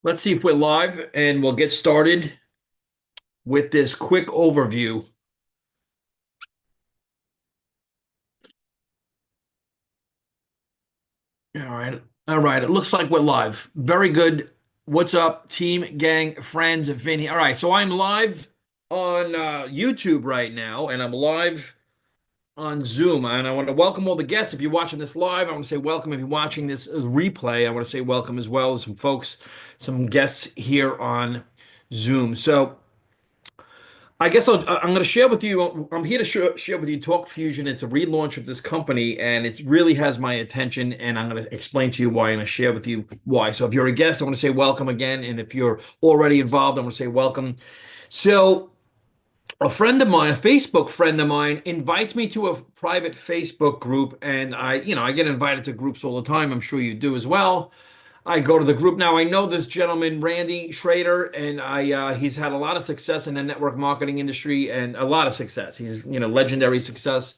Let's see if we're live and we'll get started with this quick overview. All right. All right. It looks like we're live. Very good. What's up, team, gang, friends, Vinny? All right. So I'm live on YouTube right now, and I'm live on Zoom. And I want to welcome all the guests. If you're watching this live, I want to say welcome. If you're watching this replay, I want to say welcome as well. Some folks, some guests here on Zoom. So I guess I'm going to share with you. I'm here to share with you Talk Fusion. It's a relaunch of this company, and it really has my attention. And I'm going to explain to you why, and I share with you why. So, if you're a guest, I want to say welcome again, and if you're already involved, I want to say welcome. So, a friend of mine, a Facebook friend of mine, invites me to a private Facebook group, and I get invited to groups all the time. I'm sure you do as well. I go to the group now. I know this gentleman, Randy Schrader, and he's had a lot of success in the network marketing industry and a lot of success. He's, legendary success.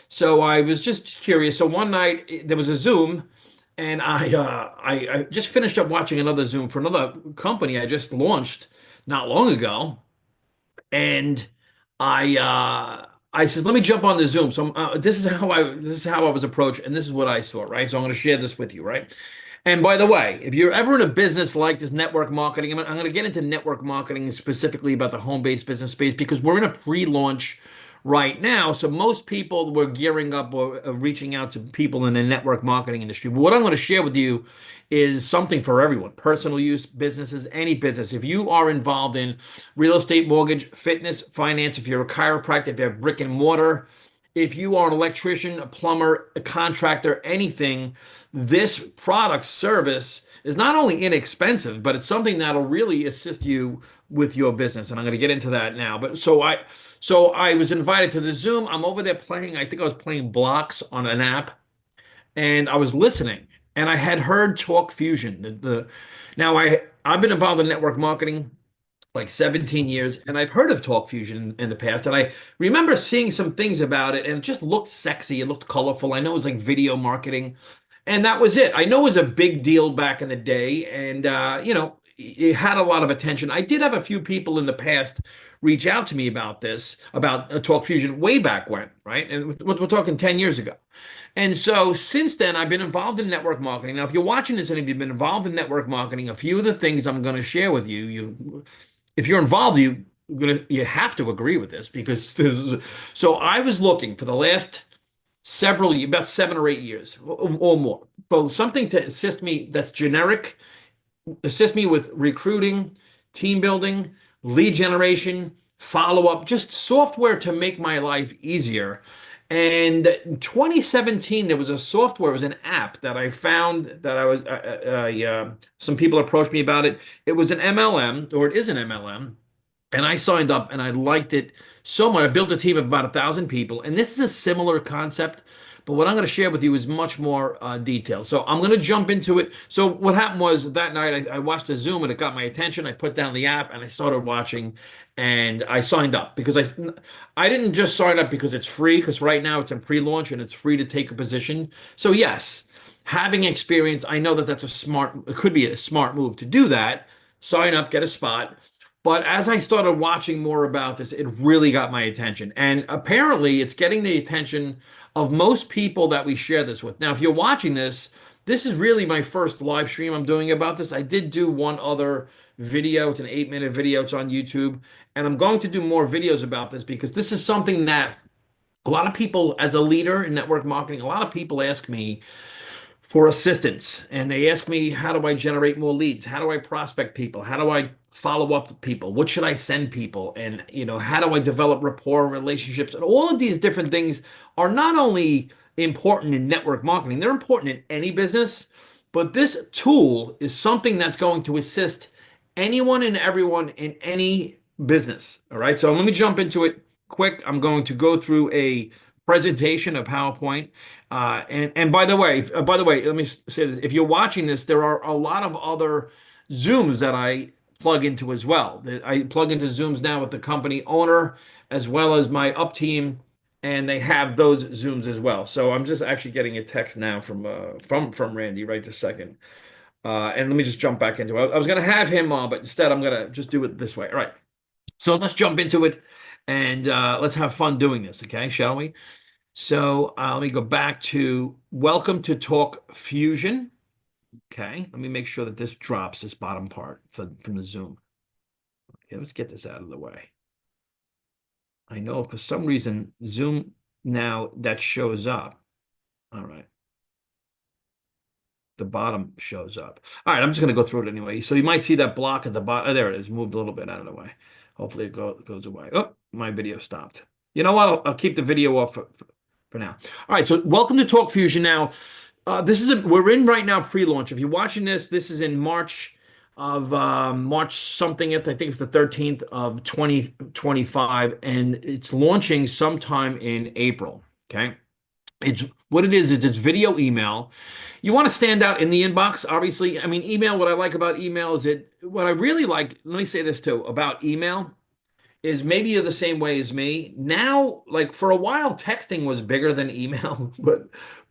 So I was just curious. So one night there was a Zoom, and I just finished up watching another Zoom for another company I just launched not long ago, and I said, let me jump on the Zoom. So this is how I was approached, and this is what I saw, right? So I'm going to share this with you, right? And by the way, if you're ever in a business like this, network marketing, I'm going to get into network marketing specifically about the home-based business space because we're in a pre-launch right now. So most people were gearing up or reaching out to people in the network marketing industry. But what I'm going to share with you is something for everyone, personal use, businesses, any business. If you are involved in real estate, mortgage, fitness, finance, if you're a chiropractor, if you have brick and mortar, if you are an electrician, a plumber, a contractor, anything, this product service is not only inexpensive, but it's something that'll really assist you with your business. And I'm going to get into that now. So I was invited to the Zoom. I'm over there playing, I think I was playing blocks on an app, and I was listening. And I had heard Talk Fusion. Now I've been involved in network marketing like 17 years, and I've heard of Talk Fusion in the past, and I remember seeing some things about it, and it just looked sexy, it looked colorful. I know it was like video marketing, and that was it. I know it was a big deal back in the day, and it had a lot of attention. I did have a few people in the past reach out to me about this, about Talk Fusion way back when, right? And we're talking 10 years ago. And so since then, I've been involved in network marketing. Now, if you're watching this and if you've been involved in network marketing, a few of the things I'm going to share with you, if you're involved, you have to agree with this because this is. So I was looking for the last several, about 7 or 8 years or more, for something to assist me that's generic, assist me with recruiting, team building, lead generation, follow up, just software to make my life easier. And in 2017, there was a software, it was an app that I found that some people approached me about it. It was an MLM, or it is an MLM. And I signed up and I liked it so much. I built a team of about 1,000 people. And this is a similar concept, but what I'm going to share with you is much more detailed. So I'm going to jump into it. So what happened was that night I watched a Zoom and it got my attention. I put down the app and I started watching and I signed up because I didn't just sign up because it's free, because right now it's in pre-launch and it's free to take a position. So yes, having experience, I know that it could be a smart move to do that. Sign up, get a spot. But as I started watching more about this, it really got my attention. And apparently, it's getting the attention of most people that we share this with. Now, if you're watching this, this is really my first live stream I'm doing about this. I did do one other video. It's an 8-minute video. It's on YouTube. And I'm going to do more videos about this because this is something that a lot of people, as a leader in network marketing, a lot of people ask me for assistance. And they ask me, how do I generate more leads? How do I prospect people? How do I follow up with people? What should I send people? And, how do I develop rapport and relationships? And all of these different things are not only important in network marketing, they're important in any business, but this tool is something that's going to assist anyone and everyone in any business. All right. So let me jump into it quick. I'm going to go through a presentation of PowerPoint. And by the way, let me say this. If you're watching this, there are a lot of other Zooms that I plug into as well. I plug into Zooms now with the company owner as well as my up team, and they have those Zooms as well. So I'm just actually getting a text now from Randy right this second. And let me just jump back into it. I was going to have him on, but instead I'm going to just do it this way. All right. So let's jump into it and let's have fun doing this, okay? Shall we? So let me go back to welcome to Talk Fusion. Okay, let me make sure that this drops this bottom part from the Zoom. Okay, let's get this out of the way. I know for some reason Zoom now that shows up. All right. The bottom shows up. All right, I'm just going to go through it anyway. So you might see that block at the bottom. There it is, moved a little bit out of the way. Hopefully it goes away. Oh, my video stopped. You know what? I'll keep the video off for now. All right, so welcome to Talk Fusion. Now, we're in right now pre-launch. If you're watching this, this is in March of March something. I think it's the 13th of 2025, and it's launching sometime in April. Okay. It's what it is it's video email. You want to stand out in the inbox, obviously. I mean, email, what I like about email is what I really like, let me say this too, about email is maybe you're the same way as me. Now, like for a while, texting was bigger than email,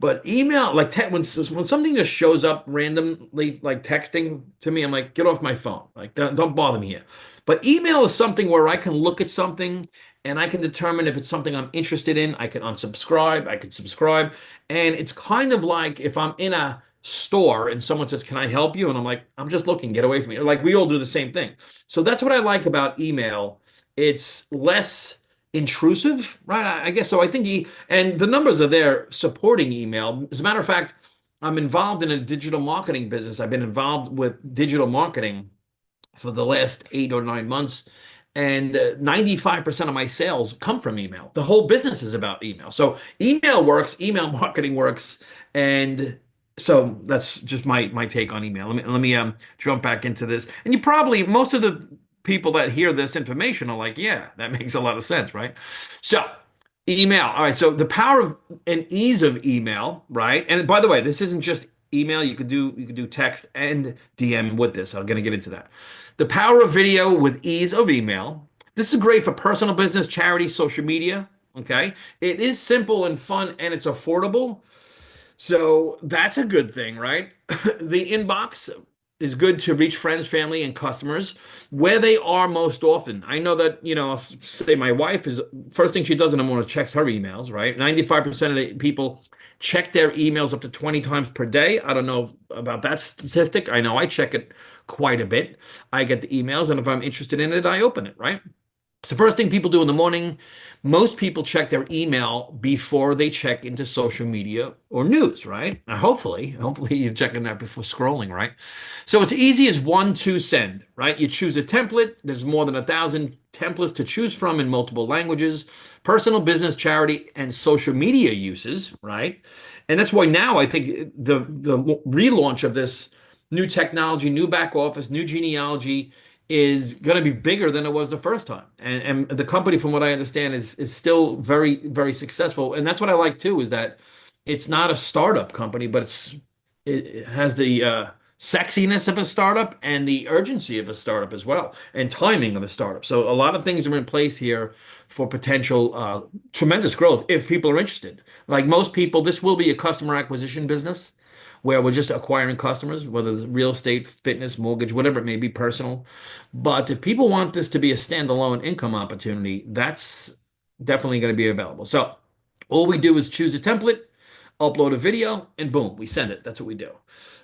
but email, like when something just shows up randomly, like texting to me, I'm like, get off my phone. Like, don't bother me here. But email is something where I can look at something and I can determine if it's something I'm interested in. I can unsubscribe, I can subscribe. And it's kind of like if I'm in a store and someone says, "Can I help you?" And I'm like, "I'm just looking, get away from me." Like we all do the same thing. So that's what I like about email. It's less intrusive, right? I guess so. I think and the numbers are there supporting email. As a matter of fact, I'm involved in a digital marketing business. I've been involved with digital marketing for the last 8 or 9 months. And 95% of my sales come from email. The whole business is about email. So email works, email marketing works. And so that's just my take on email. Let me jump back into this. And you probably, most of the people that hear this information are like, yeah, that makes a lot of sense, right? So email. All right. So the power of and ease of email, right? And by the way, this isn't just email. You could do text and DM with this. I'm going to get into that. The power of video with ease of email. This is great for personal business, charity, social media. Okay. It is simple and fun and it's affordable. So that's a good thing, right? The inbox is good to reach friends, family, and customers where they are most often. I know that, I'll say my wife is first thing she does in the morning is checks her emails, right? 95% of the people check their emails up to 20 times per day. I don't know about that statistic. I know I check it quite a bit. I get the emails, and if I'm interested in it, I open it, right? It's the first thing people do in the morning. Most people check their email before they check into social media or news, right? Now, hopefully you're checking that before scrolling, right? So it's easy as one to send, right? You choose a template. There's more than 1,000 templates to choose from in multiple languages, personal, business, charity, and social media uses, right? And that's why now I think the relaunch of this new technology, new back office, new genealogy is going to be bigger than it was the first time. And the company, from what I understand, is still very, very successful. And that's what I like too, is that it's not a startup company, but it has the sexiness of a startup and the urgency of a startup as well, and timing of a startup. So a lot of things are in place here for potential tremendous growth if people are interested. Like most people, this will be a customer acquisition business where we're just acquiring customers, whether it's real estate, fitness, mortgage, whatever it may be, personal. But if people want this to be a standalone income opportunity, that's definitely going to be available. So all we do is choose a template, upload a video, and boom, we send it. That's what we do.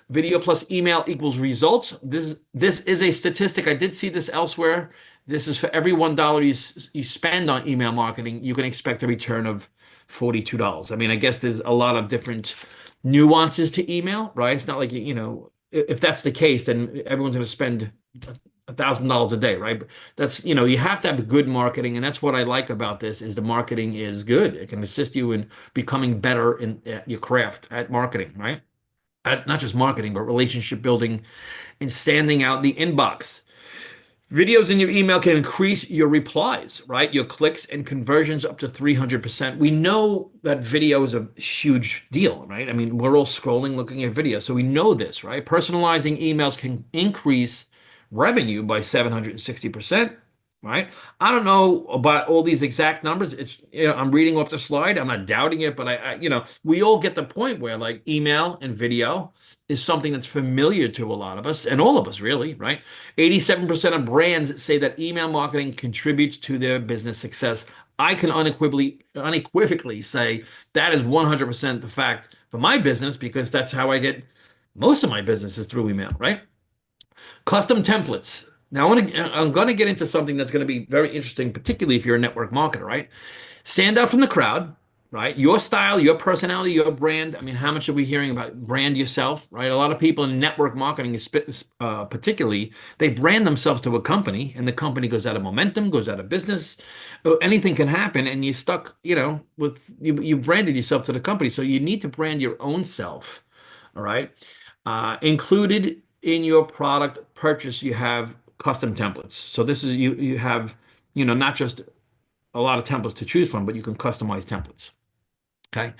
Video plus email equals results. This is a statistic. I did see this elsewhere. This is for every $1 you spend on email marketing, you can expect a return of $42. I mean, I guess there's a lot of different nuances to email, right? It's not like, if that's the case, then everyone's going to spend $1,000 a day, right? But that's, you have to have good marketing. And that's what I like about this is the marketing is good. It can assist you in becoming better in at your craft at marketing, right? At not just marketing, but relationship building and standing out in the inbox. Videos in your email can increase your replies, right? Your clicks and conversions up to 300%. We know that video is a huge deal, right? I mean, we're all scrolling, looking at video. So we know this, right? Personalizing emails can increase revenue by 760%, right? I don't know about all these exact numbers. It's, I'm reading off the slide. I'm not doubting it, but we all get the point where like email and video is something that's familiar to a lot of us and all of us really, right? 87% of brands say that email marketing contributes to their business success. I can unequivocally say that is 100% the fact for my business because that's how I get most of my business is through email, right? Custom templates. Now, I'm going to get into something that's going to be very interesting, particularly if you're a network marketer, right? Stand out from the crowd, right? Your style, your personality, your brand. I mean, how much are we hearing about brand yourself, right? A lot of people in network marketing, particularly, they brand themselves to a company, and the company goes out of momentum, goes out of business. Anything can happen, and you're stuck, with you branded yourself to the company. So you need to brand your own self, all right? Included in your product purchase, you have custom templates. So this is you have, not just a lot of templates to choose from, but you can customize templates. Okay.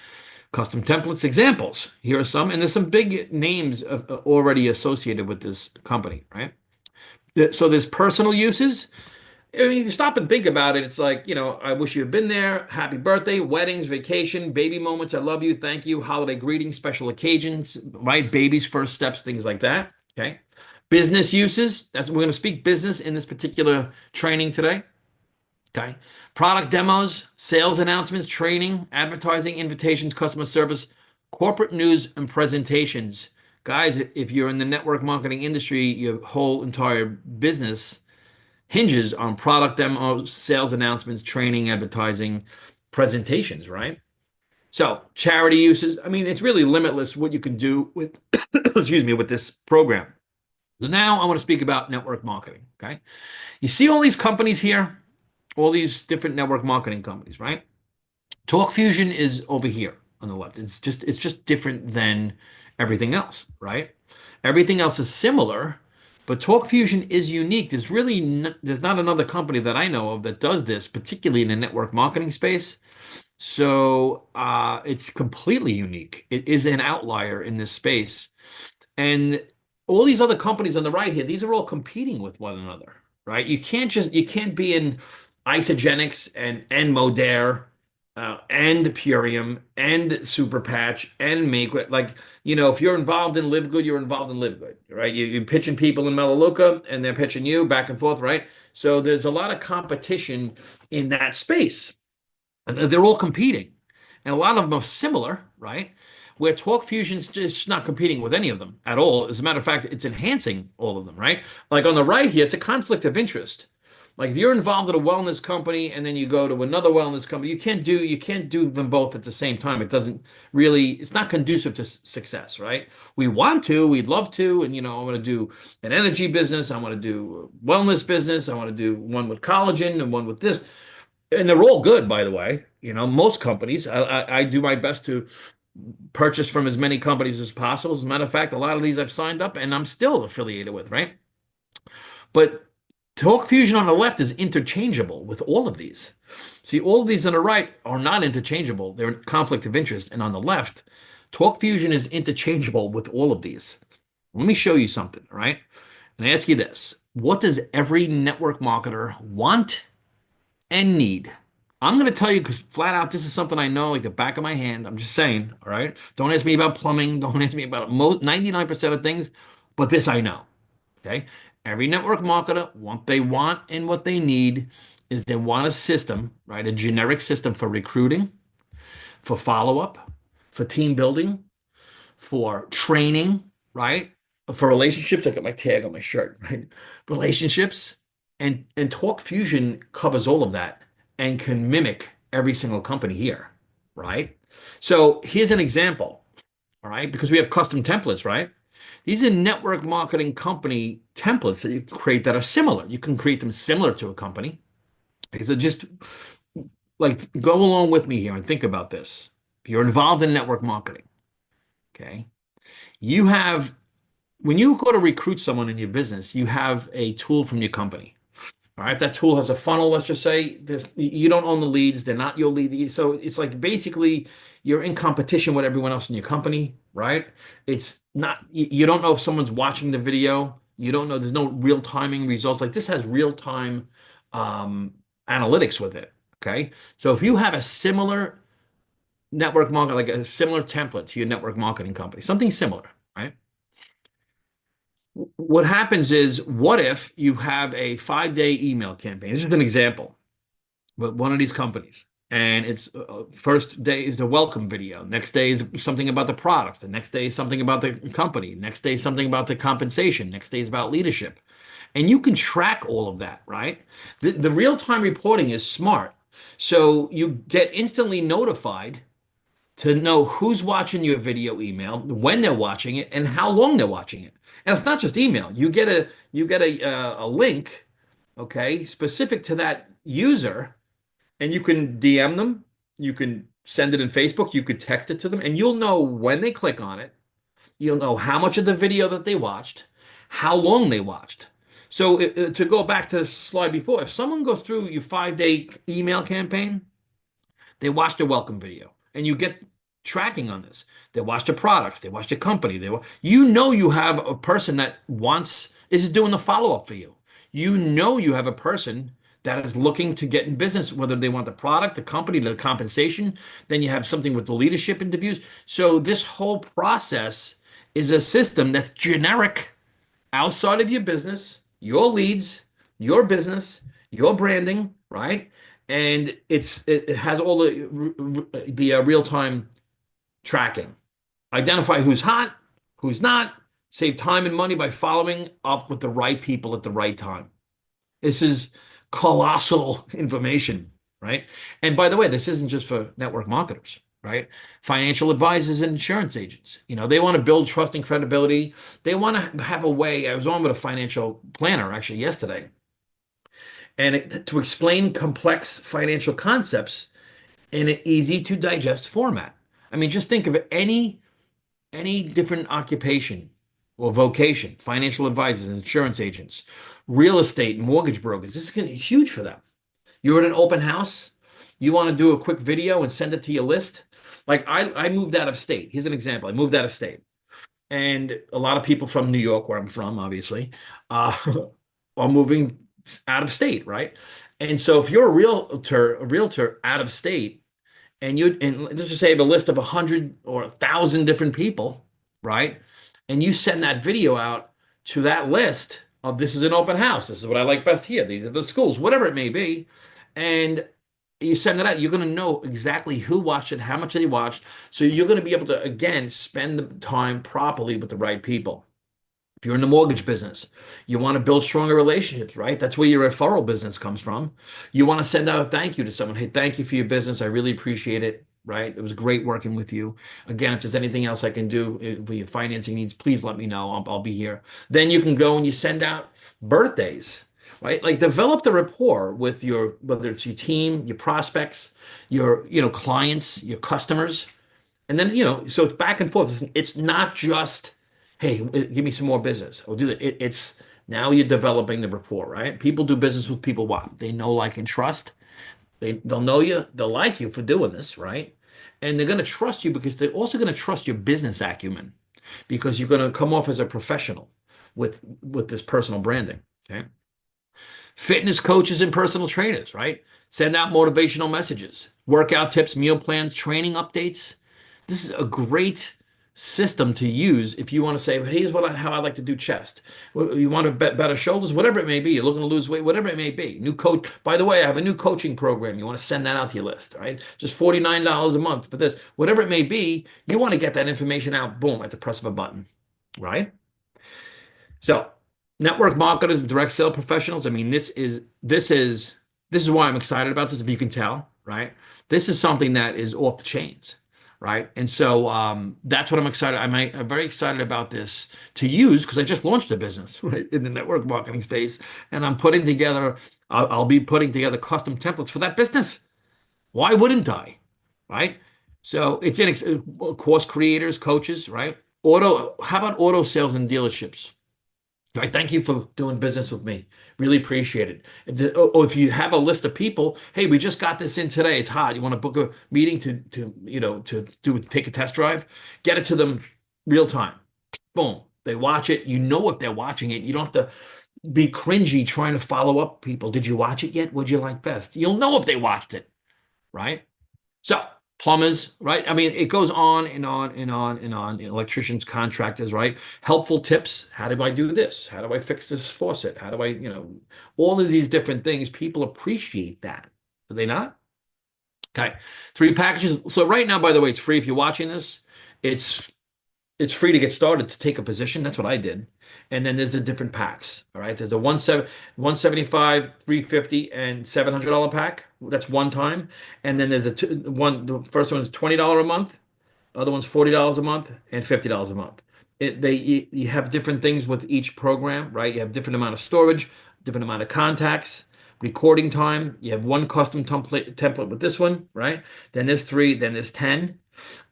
Custom templates examples. Here are some, and there's some big names already associated with this company, right? So there's personal uses. I mean, if you stop and think about it, it's like, I wish you had been there. Happy birthday, weddings, vacation, baby moments. I love you. Thank you. Holiday greetings, special occasions, right? Baby's first steps, things like that. Okay. Business uses. We're going to speak business in this particular training today. Okay. Product demos, sales announcements, training, advertising, invitations, customer service, corporate news, and presentations. Guys, if you're in the network marketing industry, your whole entire business hinges on product demos, sales announcements, training, advertising, presentations, right? So charity uses, I mean, it's really limitless what you can do with, excuse me, with this program. So now I want to speak about network marketing, okay? You see all these companies here, all these different network marketing companies, right? TalkFusion is over here on the left. It's just different than everything else, right? Everything else is similar, but TalkFusion is unique. There's not another company that I know of that does this, particularly in the network marketing space. So it's completely unique. It is an outlier in this space. And all these other companies on the right here, these are all competing with one another, right? You can't be in Isagenix and Modere and Purium and Superpatch and Make. Like, if you're involved in Live Good, you're involved in Live Good, right? You're pitching people in Melaleuca and they're pitching you back and forth, right? So there's a lot of competition in that space. And they're all competing. And a lot of them are similar, right? Where TalkFusion's just not competing with any of them at all. As a matter of fact, it's enhancing all of them, right? Like on the right here, it's a conflict of interest. Like if you're involved in a wellness company and then you go to another wellness company, you can't do them both at the same time. It's not conducive to success, right? We'd love to, and I want to do an energy business, I want to do a wellness business, I want to do one with collagen and one with this. And they're all good, by the way. Most companies, I do my best to purchase from as many companies as possible. As a matter of fact, a lot of these I've signed up and I'm still affiliated with, right? But TalkFusion on the left is interchangeable with all of these. See, all of these on the right are not interchangeable. They're in conflict of interest. And on the left, TalkFusion is interchangeable with all of these. Let me show you something, all right? And I ask you this. What does every network marketer want and need? I'm going to tell you because flat out, this is something I know like the back of my hand. I'm just saying, all right? Don't ask me about plumbing. Don't ask me about 99% of things, but this I know, okay? Every network marketer, what they want and what they need is they want a system, right? A generic system for recruiting, for follow-up, for team building, for training, right? For relationships. I got my tag on my shirt, right? Relationships. And TalkFusion covers all of that and can mimic every single company here, right? So here's an example, all right? Because we have custom templates, right? These are network marketing company templates that you can create that are similar. You can create them similar to a company. Okay, so just like go along with me here and think about this. If you're involved in network marketing, okay, when you go to recruit someone in your business, you have a tool from your company. All right, that tool has a funnel, let's just say. You don't own the leads, they're not your lead. So it's like basically you're in competition with everyone else in your company, right? It's not, you don't know if someone's watching the video. You don't know, there's no real timing results. Like this has real time analytics with it. Okay. So if you have a similar network marketing, like a similar template to your network marketing company, something similar, right? What happens is, what if you have a 5-day email campaign? This is an example, but one of these companies, and it's first day is the welcome video. Next day is something about the product. The next day is something about the company. Next day is something about the compensation. Next day is about leadership. And you can track all of that, right? The real-time reporting is smart. So you get instantly notified to know who's watching your video email, when they're watching it, and how long they're watching it. And it's not just email. You get a link, okay, specific to that user, and you can DM them. You can send it in Facebook. You could text it to them, and you'll know when they click on it. You'll know how much of the video that they watched, how long they watched. So to go back to the slide before, if someone goes through your 5-day email campaign, they watched a welcome video, and you get tracking on this. They watched a product, they watched a company. You know you have a person that wants is doing the follow up for you. You know you have a person that is looking to get in business, whether they want the product, the company, the compensation. Then you have something with the leadership interviews. So this whole process is a system that's generic outside of your business, your leads, your business, your branding, right? And it has all the real time tracking. Identify who's hot, who's not. Save time and money by following up with the right people at the right time. This is colossal information, right? And by the way, this isn't just for network marketers, right? Financial advisors and insurance agents, they want to build trust and credibility. They want to have a way. I was on with a financial planner actually yesterday, and to explain complex financial concepts in an easy to digest format. I mean, just think of any different occupation or vocation, financial advisors, insurance agents, real estate, mortgage brokers. This is going to be huge for them. You're at an open house, you want to do a quick video and send it to your list. Like I moved out of state. Here's an example. I moved out of state. And a lot of people from New York, where I'm from, obviously, uh, are moving out of state, right? And so if you're a realtor out of state, and let's just say you have a list of 100 or 1,000 different people, right? And you send that video out to that list of this is an open house. This is what I like best here. These are the schools, whatever it may be. And you send it out, you're going to know exactly who watched it, how much they watched. So you're going to be able to, again, spend the time properly with the right people. If you're in the mortgage business, you want to build stronger relationships, right? That's where your referral business comes from. You want to send out a thank you to someone. Hey, thank you for your business. I really appreciate it, right? It was great working with you. Again, if there's anything else I can do for your financing needs, please let me know. I'll be here. Then you can go and you send out birthdays, right? Like develop the rapport with whether it's your team, your prospects, your, clients, your customers. And then, so it's back and forth. It's not just, hey, give me some more business. Or do that. It's now you're developing the rapport, right? People do business with people what? They know, like, and trust. They'll know you, they'll like you for doing this, right? And they're going to trust you because they're also going to trust your business acumen because you're going to come off as a professional with this personal branding. Okay. Fitness coaches and personal trainers, right? Send out motivational messages, workout tips, meal plans, training updates. This is a great system to use if you want to say, here's how I like to do chest. You want to better shoulders, whatever it may be. You're looking to lose weight, whatever it may be. New coach. By the way, I have a new coaching program. You want to send that out to your list, right? Just $49 a month for this. Whatever it may be, you want to get that information out, boom, at the press of a button, right? So network marketers and direct sale professionals. I mean, this is why I'm excited about this. If you can tell, right? This is something that is off the chains, right? And so that's what I'm excited. I'm very excited about this to use because I just launched a business, right, in the network marketing space, and I'm putting together. I'll be putting together custom templates for that business. Why wouldn't I, right? So it's in course creators, coaches, right? How about auto sales and dealerships? Right. Thank you for doing business with me. Really appreciate it. If you have a list of people, hey, we just got this in today. It's hot. You want to book a meeting to take a test drive? Get it to them real time. Boom. They watch it. You know if they're watching it. You don't have to be cringy trying to follow up people. Did you watch it yet? What'd you like best? You'll know if they watched it, right? So plumbers, right? I mean, it goes on and on and on and on. Electricians, contractors, right? Helpful tips. How do I do this? How do I fix this faucet? How do I, all of these different things. People appreciate that. Do they not? Okay. 3 packages. So right now, by the way, it's free if you're watching this. It's it's free to get started to take a position. That's what I did. And then there's the different packs. All right. There's a 175, 350, and $700 pack. That's one time. And then there's the first one is $20 a month. Other one's $40 a month and $50 a month. You have different things with each program, right? You have different amount of storage, different amount of contacts, recording time. You have one custom template with this one, right? Then there's three, then there's 10.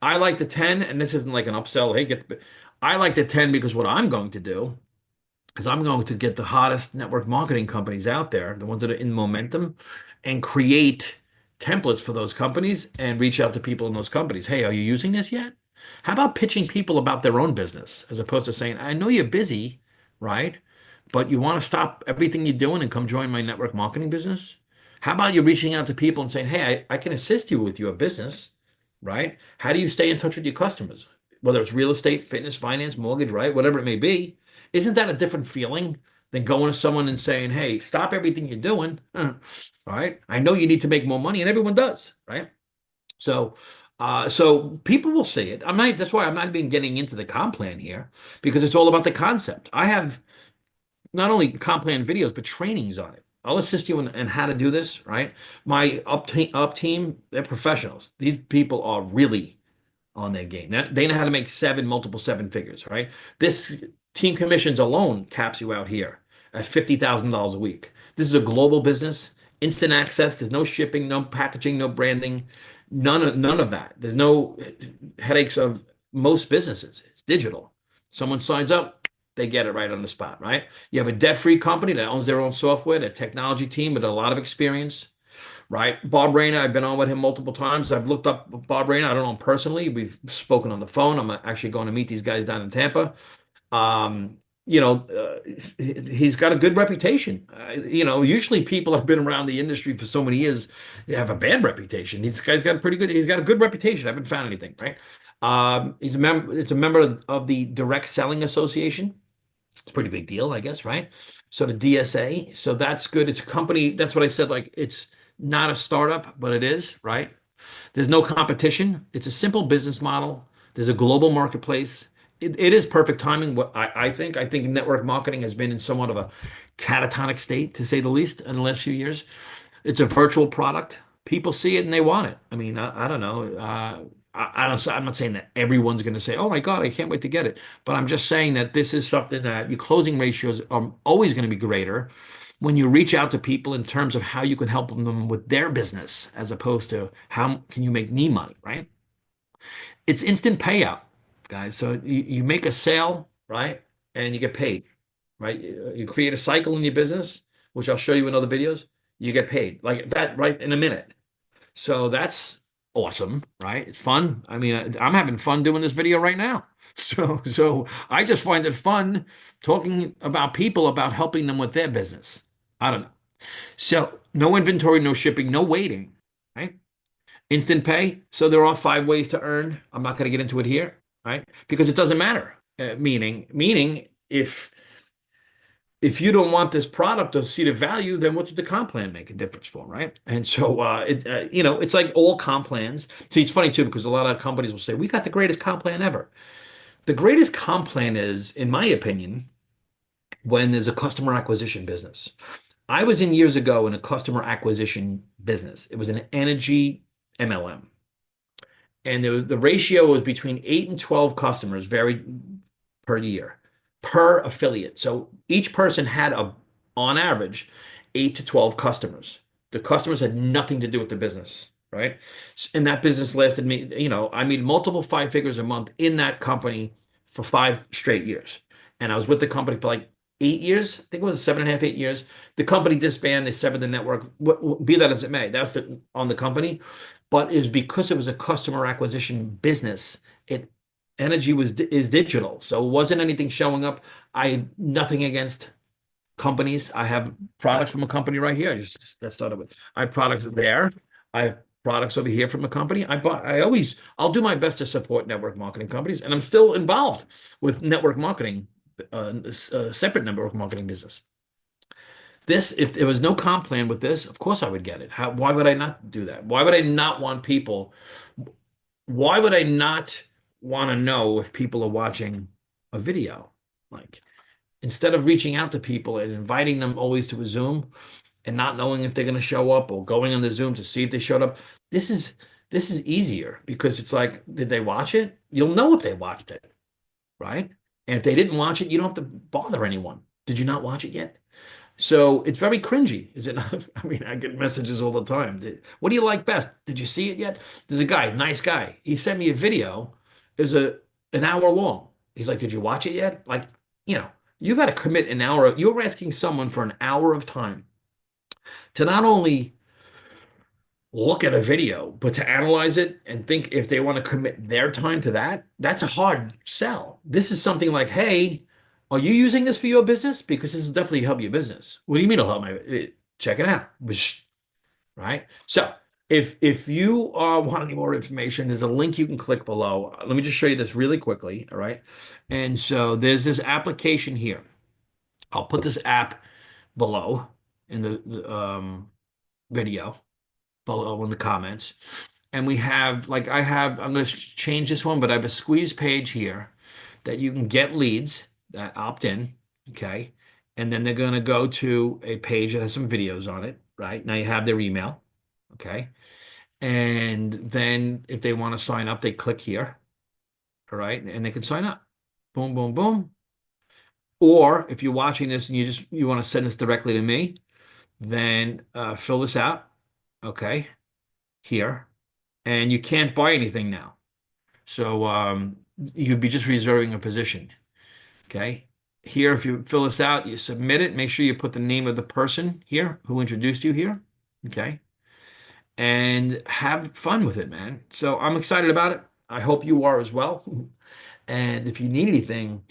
I like the 10, and this isn't like an upsell. Hey, I like the 10 because what I'm going to do is I'm going to get the hottest network marketing companies out there, the ones that are in momentum, and create templates for those companies and reach out to people in those companies. Hey, are you using this yet? How about pitching people about their own business as opposed to saying, I know you're busy, right? But you want to stop everything you're doing and come join my network marketing business? How about you reaching out to people and saying, hey, I can assist you with your business, right? How do you stay in touch with your customers? Whether it's real estate, fitness, finance, mortgage, right? Whatever it may be. Isn't that a different feeling than going to someone and saying, hey, stop everything you're doing? All right. I know you need to make more money, and everyone does, right? So, so people will see it. That's why I'm not even getting into the comp plan here because it's all about the concept. I have not only comp plan videos, but trainings on it. I'll assist you in how to do this, right? My up team, they're professionals. These people are really on their game. They know how to make multiple seven figures, right? This team commissions alone caps you out here at $50,000 a week. This is a global business, instant access. There's no shipping, no packaging, no branding, none of that. There's no headaches of most businesses. It's digital. Someone signs up, they get it right on the spot, right? You have a debt-free company that owns their own software, their technology team with a lot of experience, right? Bob Rayner, I've been on with him multiple times. I've looked up Bob Rayner. I don't know him personally. We've spoken on the phone. I'm actually going to meet these guys down in Tampa. Um, he's got a good reputation. Usually people have been around the industry for so many years, they have a bad reputation. This guy's got he's got a good reputation. I haven't found anything, right? It's a member of the Direct Selling Association. It's a pretty big deal, I guess, right? So the DSA, so that's good. It's a company. That's what I said. Like it's not a startup, but it is, right? There's no competition. It's a simple business model. There's a global marketplace. It is perfect timing. What I think. I think network marketing has been in somewhat of a catatonic state, to say the least, in the last few years. It's a virtual product. People see it and they want it. I mean, I don't know. I'm not saying that everyone's going to say, "Oh my God, I can't wait to get it," but I'm just saying that this is something that your closing ratios are always going to be greater when you reach out to people in terms of how you can help them with their business, as opposed to how can you make me money, right? It's instant payout, guys. So you make a sale, right, and you get paid, right? You create a cycle in your business, which I'll show you in other videos. You get paid like that right in a minute. So that's awesome, right? It's fun. I mean, I'm having fun doing this video right now. So I just find it fun talking about people about helping them with their business. I don't know. So no inventory, no shipping, no waiting, right? Instant pay. So there are 5 ways to earn. I'm not going to get into it here, right? Because it doesn't matter. Meaning if you don't want this product to see the value, then what's the comp plan make a difference for, right? And so, it's like all comp plans. See, it's funny too, because a lot of companies will say, we got the greatest comp plan ever. The greatest comp plan is, in my opinion, when there's a customer acquisition business. I was in years ago in a customer acquisition business. It was an energy MLM. And the ratio was between 8 and 12 customers varied per year, per affiliate. So each person had on average, 8 to 12 customers. The customers had nothing to do with the business, right? And that business lasted me, I made multiple 5 figures a month in that company for 5 straight years. And I was with the company for like 8 years. I think it was 7.5, 8 years. The company disbanded, they severed the network, be that as it may. That's on the company. But it was because it was a customer acquisition business. Energy is digital, so it wasn't anything showing up. I had nothing against companies. I have products from a company right here. I just got started with. I have products there. I have products over here from a company. I'll do my best to support network marketing companies, and I'm still involved with network marketing, separate network marketing business. If there was no comp plan with this, of course I would get it. Why would I not do that? Why would I not want people? Why would I not want to know if people are watching a video? Like, instead of reaching out to people and inviting them always to a Zoom and not knowing if they're going to show up or going on the Zoom to see if they showed up, this is this is easier because it's like, did they watch it? You'll know if they watched it, right? And if they didn't watch it, you don't have to bother anyone. Did you not watch it yet? So it's very cringy, is it not? I mean, I get messages all the time. What do you like best? Did you see it yet? There's a guy, nice guy. He sent me a video. It was an hour long. He's like, did you watch it yet? Like, you know, you got to commit an hour. You're asking someone for an hour of time to not only look at a video, but to analyze it and think if they want to commit their time to that, that's a hard sell. This is something like, hey, are you using this for your business? Because this will definitely help your business. What do you mean it'll help check it out. Right? So if you want any more information, there's a link you can click below. Let me just show you this really quickly. All right. And so there's this application here. I'll put this app below in the video below in the comments. And we have, like, I'm going to change this one, but I have a squeeze page here that you can get leads that opt in. Okay. And then they're going to go to a page that has some videos on it. Right. Now you have their email. Okay. And then if they want to sign up, they click here. All right. And they can sign up. Boom, boom, boom. Or if you're watching this and you want to send this directly to me, then fill this out. Okay. Here. And you can't buy anything now. So you'd be just reserving a position. Okay. Here, if you fill this out, you submit it. Make sure you put the name of the person here who introduced you here. Okay. And have fun with it, man. So I'm excited about it. I hope you are as well. And if you need anything,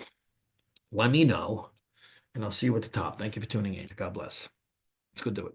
let me know, and I'll see you at the top. Thank you for tuning in. God bless. Let's go do it.